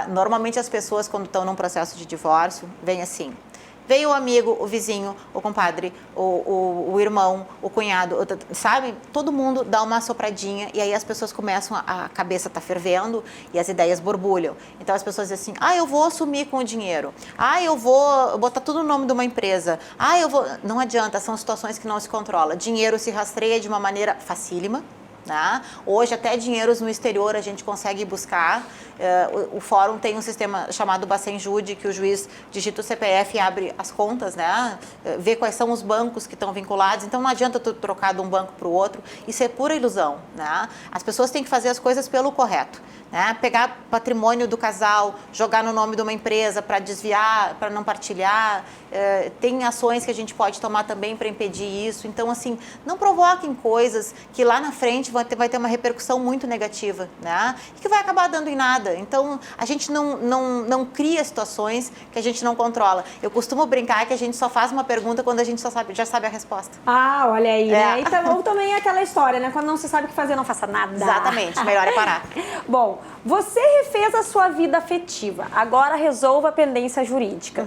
Normalmente as pessoas, quando estão num processo de divórcio, vem assim: veio o amigo, o vizinho, o compadre, o irmão, o cunhado, sabe? Todo mundo dá uma sopradinha e aí as pessoas começam, a cabeça tá fervendo e as ideias borbulham. Então as pessoas dizem assim: eu vou assumir com o dinheiro, eu vou botar tudo no nome de uma empresa, eu vou... Não adianta, são situações que não se controla. Dinheiro se rastreia de uma maneira facílima. Né? Hoje até dinheiros no exterior a gente consegue buscar. O fórum tem um sistema chamado Bacenjude, que o juiz digita o CPF e abre as contas, né? Vê quais são os bancos que estão vinculados. Então não adianta tu trocar de um banco para o outro. Isso é pura ilusão, né? As pessoas têm que fazer as coisas pelo correto, né? Pegar patrimônio do casal, jogar no nome de uma empresa para desviar, para não partilhar. Tem ações que a gente pode tomar também para impedir isso. Então, assim, não provoquem coisas que lá na frente vai ter uma repercussão muito negativa, né? E que vai acabar dando em nada. Então, a gente não cria situações que a gente não controla. Eu costumo brincar que a gente só faz uma pergunta quando a gente já sabe a resposta. Olha aí, né? Então, ou também é aquela história, né? Quando não se sabe o que fazer, não faça nada. Exatamente, melhor é parar. Bom, Bom, você refez a sua vida afetiva, agora resolva a pendência jurídica.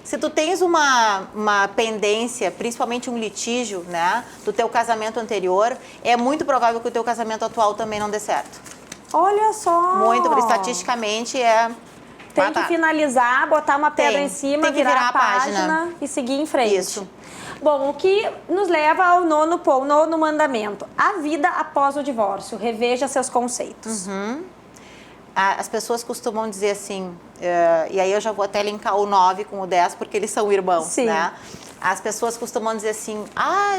Se tu tens uma pendência, principalmente um litígio, né, do teu casamento anterior, é muito provável que o teu casamento atual também não dê certo. Olha só! Muito, estatisticamente Tem que finalizar, botar uma pedra em cima, tem que virar a página e seguir em frente. Isso. Bom, o que nos leva ao nono mandamento. A vida após o divórcio. Reveja seus conceitos. As pessoas costumam dizer assim, e aí eu já vou até linkar o 9 com o 10, porque eles são irmãos, Sim. né? As pessoas costumam dizer assim,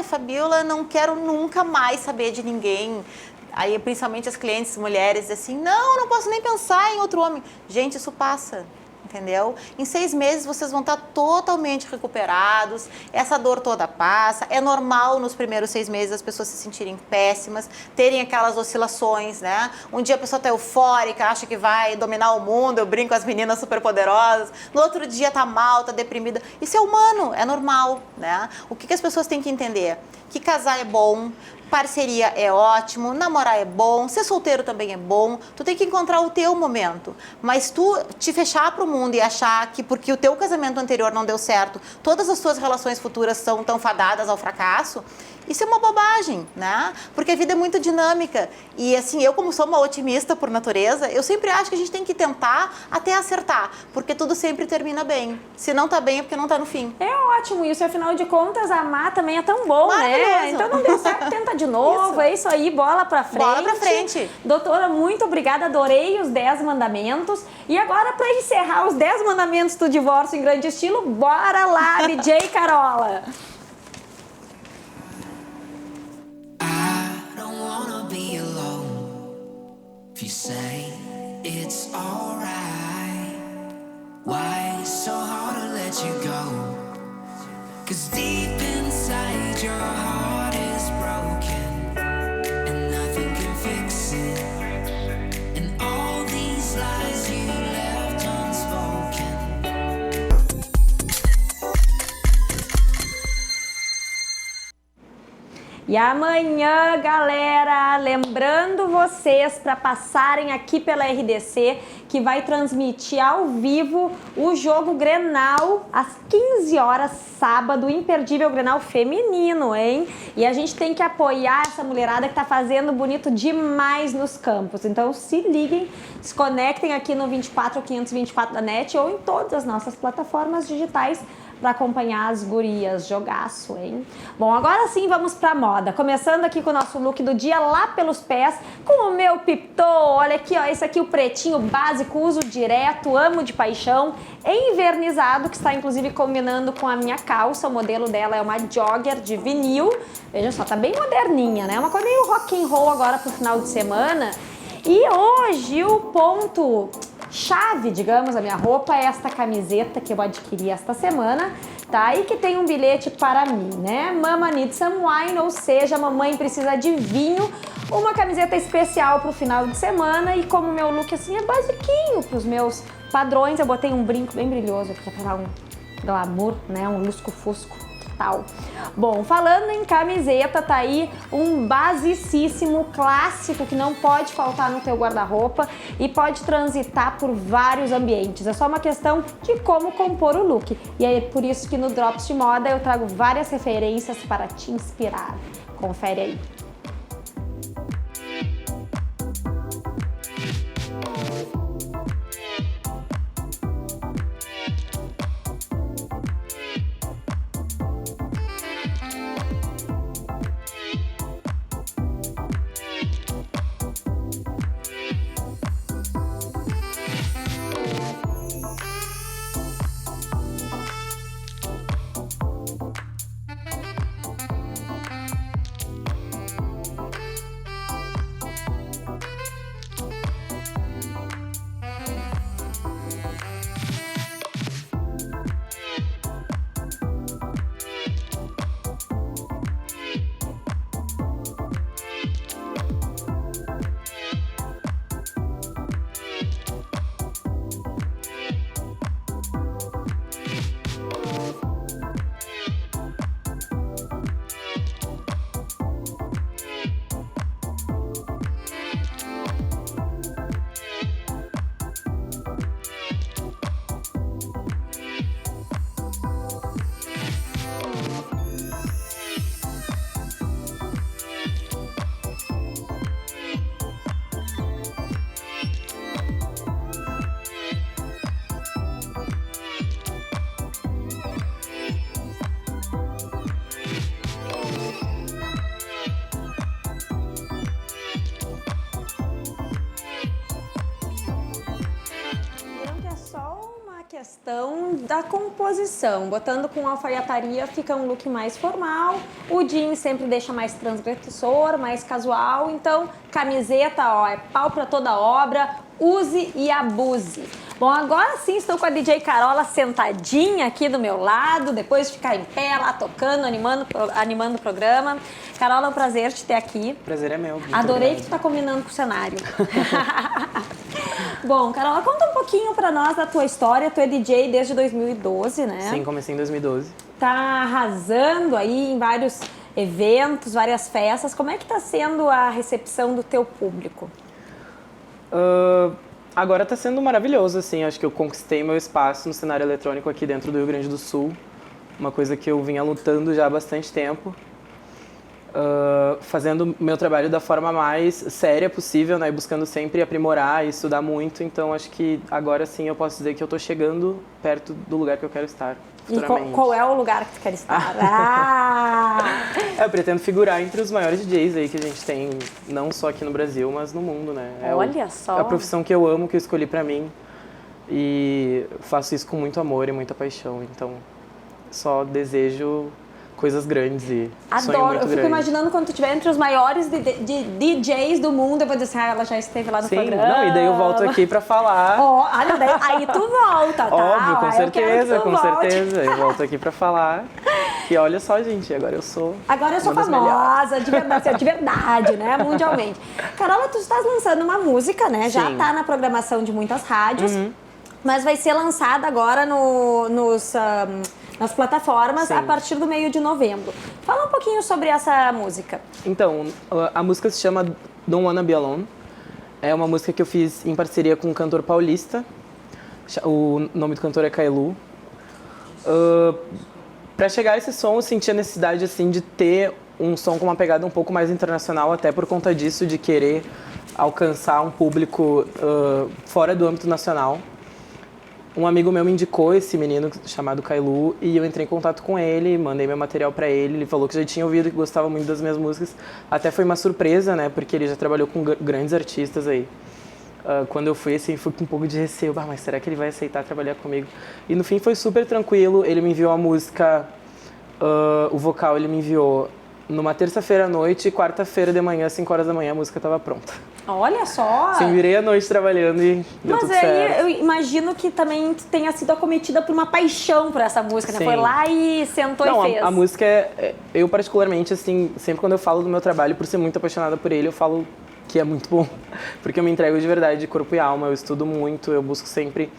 Fabiola, não quero nunca mais saber de ninguém. Aí, principalmente as clientes mulheres, dizem assim, não posso nem pensar em outro homem. Gente, isso passa. Entendeu? Em 6 meses vocês vão estar totalmente recuperados, essa dor toda passa. É normal nos primeiros 6 meses as pessoas se sentirem péssimas, terem aquelas oscilações, né? Um dia a pessoa está eufórica, acha que vai dominar o mundo, eu brinco com as meninas superpoderosas. No outro dia está mal, está deprimida. Isso é humano, é normal, né? O que as pessoas têm que entender? Que casar é bom, parceria é ótimo, namorar é bom, ser solteiro também é bom. Tu tem que encontrar o teu momento. Mas tu te fechar pro mundo e achar que porque o teu casamento anterior não deu certo, todas as tuas relações futuras são tão fadadas ao fracasso, isso é uma bobagem, né? Porque a vida é muito dinâmica. E assim, eu como sou uma otimista por natureza, eu sempre acho que a gente tem que tentar até acertar, porque tudo sempre termina bem. Se não tá bem é porque não tá no fim. É ótimo isso, afinal de contas, amar também é tão bom, né? Então não deu certo, tenta de novo, Isso. É isso aí, bola pra frente. Bola pra frente. Doutora, muito obrigada, adorei os 10 mandamentos. E agora, pra encerrar os 10 mandamentos do divórcio em grande estilo, bora lá, DJ Carola! If you say it's alright, why so hard to let you go? 'Cause deep inside your heart is broken and nothing can fix it. And all these lies you left unspoken. E amanhã, galera, lembrando vocês para passarem aqui pela RDC, que vai transmitir ao vivo o jogo Grenal às 15 horas, sábado, imperdível Grenal feminino, hein? E a gente tem que apoiar essa mulherada que tá fazendo bonito demais nos campos. Então se liguem, se conectem aqui no 24524 da NET ou em todas as nossas plataformas digitais para acompanhar as gurias. Jogaço, hein? Bom, agora sim vamos pra moda. Começando aqui com o nosso look do dia, lá pelos pés, com o meu Pipto. Olha aqui, ó, esse aqui o pretinho básico, uso direto, amo de paixão, envernizado, que está inclusive combinando com a minha calça. O modelo dela é uma jogger de vinil. Veja só, tá bem moderninha, né? Uma coisa meio rock and roll agora pro final de semana. E hoje o ponto chave, digamos, a minha roupa é esta camiseta que eu adquiri esta semana, tá? E que tem um bilhete para mim, né? Mama needs some wine, ou seja, mamãe precisa de vinho. Uma camiseta especial para o final de semana, e como meu look assim é basiquinho para os meus padrões, eu botei um brinco bem brilhoso aqui para dar um glamour, né? Um lusco-fusco. Tal. Bom, falando em camiseta, tá aí um basicíssimo clássico que não pode faltar no teu guarda-roupa e pode transitar por vários ambientes. É só uma questão de como compor o look. E é por isso que no Drops de Moda eu trago várias referências para te inspirar. Confere aí. questão da composição. Botando com alfaiataria fica um look mais formal, o jeans sempre deixa mais transgressor, mais casual. Então, camiseta, ó, é pau pra toda obra, use e abuse. Bom, agora sim estou com a DJ Carola sentadinha aqui do meu lado, depois de ficar em pé lá tocando, animando o programa. Carola, é um prazer te ter aqui. O prazer é meu. Adorei que tu tá combinando com o cenário. Bom, Carola, conta um pouquinho pra nós da tua história. Tu é DJ desde 2012, né? Sim, comecei em 2012. Tá arrasando aí em vários eventos, várias festas. Como é que tá sendo a recepção do teu público? Agora tá sendo maravilhoso, assim. Acho que eu conquistei meu espaço no cenário eletrônico aqui dentro do Rio Grande do Sul. Uma coisa que eu vinha lutando já há bastante tempo. Fazendo meu trabalho da forma mais séria possível, né? E buscando sempre aprimorar e estudar muito. Então, acho que agora sim eu posso dizer que eu tô chegando perto do lugar que eu quero estar. E qual é o lugar que tu quer estar? Eu pretendo figurar entre os maiores DJs aí que a gente tem, não só aqui no Brasil, mas no mundo, né? Olha só! É a profissão que eu amo, que eu escolhi pra mim. E faço isso com muito amor e muita paixão. Então, só desejo coisas grandes e sonho Adoro, muito eu fico grande. imaginando quando tu estiver entre os maiores de DJs do mundo, eu vou dizer assim, ela já esteve lá no Sim, programa. não, e daí eu volto aqui pra falar. Ó, olha, aí tu volta, tá? Óbvio, com Eu quero que certeza, tu com volte. certeza. Eu volto aqui pra falar. E olha só, gente, agora eu sou Agora eu sou uma das famosa, de verdade, né? Mundialmente. Carola, tu estás lançando uma música, né? Já Sim. tá na programação de muitas rádios, mas vai ser lançada agora nas plataformas Sim. a partir do meio de novembro. Fala um pouquinho sobre essa música. Então, a música se chama Don't Wanna Be Alone. É uma música que eu fiz em parceria com um cantor paulista. O nome do cantor é Kailu. Para chegar a esse som, eu senti a necessidade assim, de ter um som com uma pegada um pouco mais internacional, até por conta disso, de querer alcançar um público fora do âmbito nacional. Um amigo meu me indicou esse menino chamado Kailu e eu entrei em contato com ele, mandei meu material pra ele, ele falou que já tinha ouvido, que gostava muito das minhas músicas. Até foi uma surpresa, né, porque ele já trabalhou com grandes artistas aí. Quando eu fui, assim, fui com um pouco de receio, mas será que ele vai aceitar trabalhar comigo? E no fim foi super tranquilo, ele me enviou a música, o vocal ele me enviou numa terça-feira à noite e quarta-feira de manhã, 5 horas da manhã, a música estava pronta. Olha só! Assim, virei a noite trabalhando e deu Mas tudo aí certo. eu imagino que também tu tenha sido acometida por uma paixão por essa música, né? Sim. Foi lá e sentou Não, e fez. a música eu particularmente, assim, sempre quando eu falo do meu trabalho, por ser muito apaixonada por ele, eu falo que é muito bom. Porque eu me entrego de verdade, de corpo e alma, eu estudo muito, eu busco sempre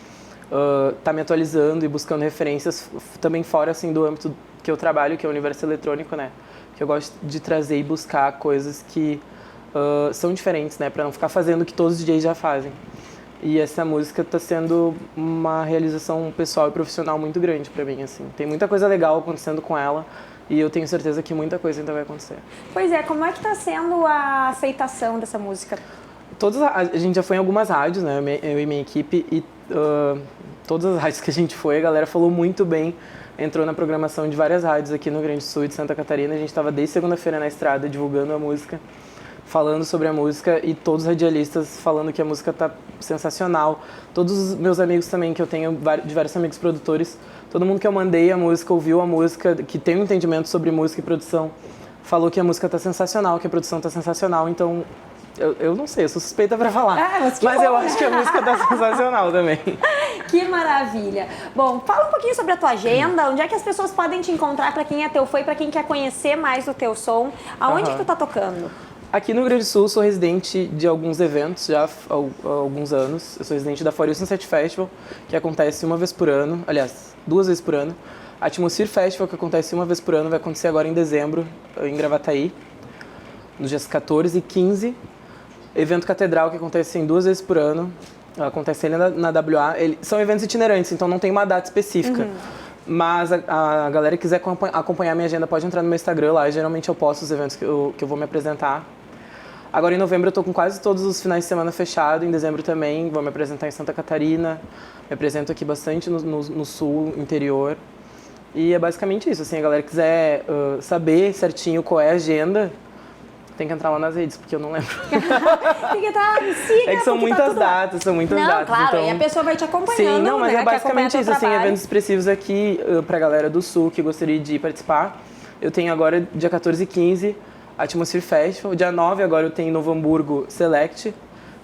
tá me atualizando e buscando referências também fora, assim, do âmbito que eu trabalho, que é o universo eletrônico, né? Que eu gosto de trazer e buscar coisas que são diferentes, né? Pra não ficar fazendo o que todos os DJs já fazem. E essa música tá sendo uma realização pessoal e profissional muito grande pra mim, assim. Tem muita coisa legal acontecendo com ela e eu tenho certeza que muita coisa ainda vai acontecer. Pois é, como é que tá sendo a aceitação dessa música? A gente já foi em algumas rádios, né? Eu e minha equipe, e todas as rádios que a gente foi, a galera falou muito bem. Entrou na programação de várias rádios aqui no Rio Grande do Sul e de Santa Catarina. A gente estava desde segunda-feira na estrada divulgando a música, falando sobre a música e todos os radialistas falando que a música tá sensacional. Todos os meus amigos também, que eu tenho diversos amigos produtores, todo mundo que eu mandei a música, ouviu a música, que tem um entendimento sobre música e produção, falou que a música tá sensacional, que a produção tá sensacional. Então, eu não sei, eu sou suspeita pra falar. Mas mas bom, eu né? acho que a música tá sensacional também. Que maravilha! Bom, fala um pouquinho sobre a tua agenda, onde é que as pessoas podem te encontrar para quem é teu fã e para quem quer conhecer mais do teu som. Aonde que tu tá tocando? Aqui no Rio Grande do Sul, sou residente de alguns eventos já há alguns anos. Eu sou residente da For You Sunset Festival, que acontece uma vez por ano, aliás, 2 vezes por ano. A Atmosphere Festival, que acontece uma vez por ano, vai acontecer agora em dezembro, em Gravataí, nos dias 14 e 15. Evento Catedral, que acontece 2 vezes por ano, acontece ali na WA. São eventos itinerantes, então não tem uma data específica. Mas a galera que quiser acompanhar a minha agenda pode entrar no meu Instagram lá. Geralmente eu posto os eventos que eu vou me apresentar. Agora em novembro eu tô com quase todos os finais de semana fechado. Em dezembro também vou me apresentar em Santa Catarina. Me apresento aqui bastante no sul, interior. E é basicamente isso. Assim, a galera que quiser saber certinho qual é a agenda, Tem que entrar lá nas redes, porque eu não lembro. Tem que estar, siga, É que são porque tá muitas tudo lá. datas, são muitas Não, datas. claro, então... e a pessoa vai te acompanhando, Sim, não, mas né, é que acompanha basicamente teu isso, assim, trabalho. eventos expressivos aqui pra galera do Sul que gostaria de participar. Eu tenho agora, dia 14 e 15, Atmosphere Festival. Dia 9 agora eu tenho Novo Hamburgo Select,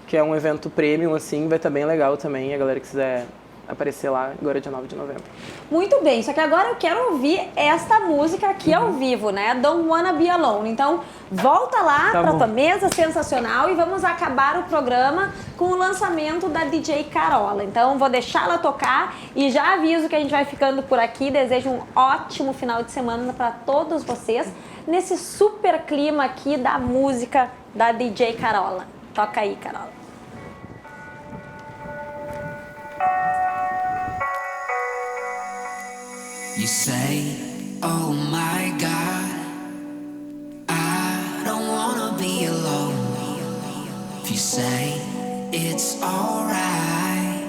que é um evento premium, assim, vai estar bem legal também, a galera que quiser aparecer lá, agora é dia 9 de novembro. Muito bem, só que agora eu quero ouvir esta música aqui ao vivo, né? Don't Wanna Be Alone. Então, volta lá Tá pra bom. tua mesa sensacional e vamos acabar o programa com o lançamento da DJ Carola. Então, vou deixá-la tocar e já aviso que a gente vai ficando por aqui. Desejo um ótimo final de semana pra todos vocês nesse super clima aqui da música da DJ Carola. Toca aí, Carola. You say, oh my God, I don't wanna be alone. If you say it's alright,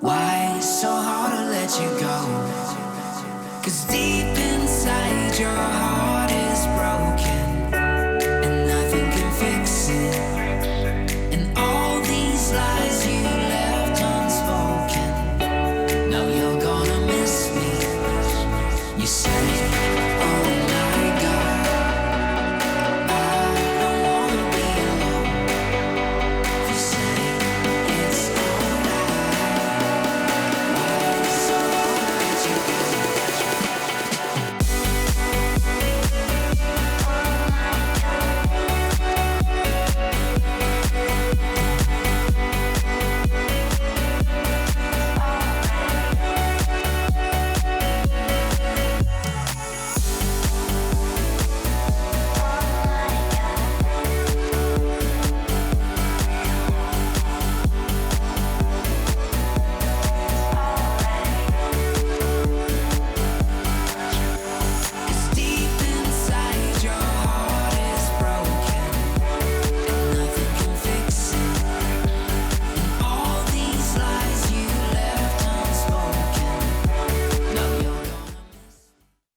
why so hard to let you go? 'Cause deep inside your heart is broken and nothing can fix it. And all these lies you left unspoken, now you're gonna miss me. You say